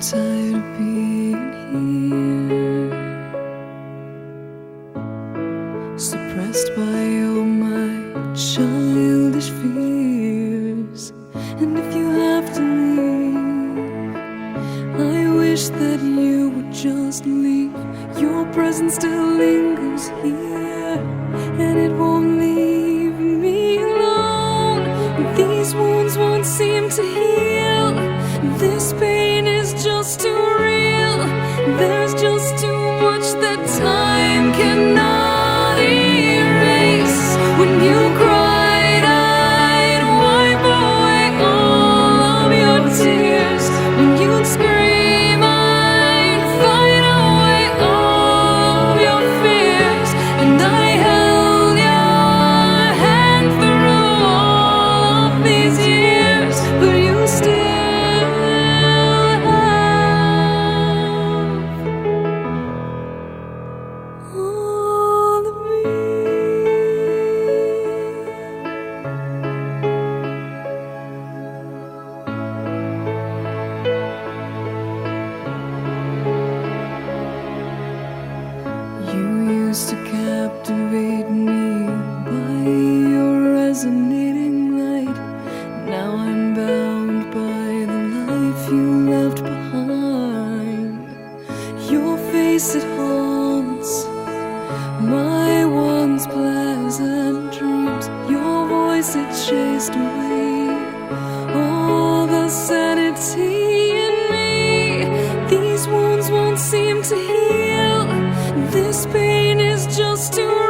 tired of being here, suppressed by all my childish fears. And if you have to leave, I wish that you would just leave. Your presence still lingers here, and it won't leave me alone. These wounds won't seem to heal. This pain is just too real. There's just too much that time cannot erase. When you cried, I'd wipe away all of your tears. When you'd scream, I'd fight away all of your fears. And I held your hand through all of these years, but you still all of me. You used to captivate me by your resonating light. Now I'm bound by the life you left behind. Your face, it haunts my once pleasant dreams. Your voice, it chased away all the sanity in me. These wounds won't seem to heal. This pain is just too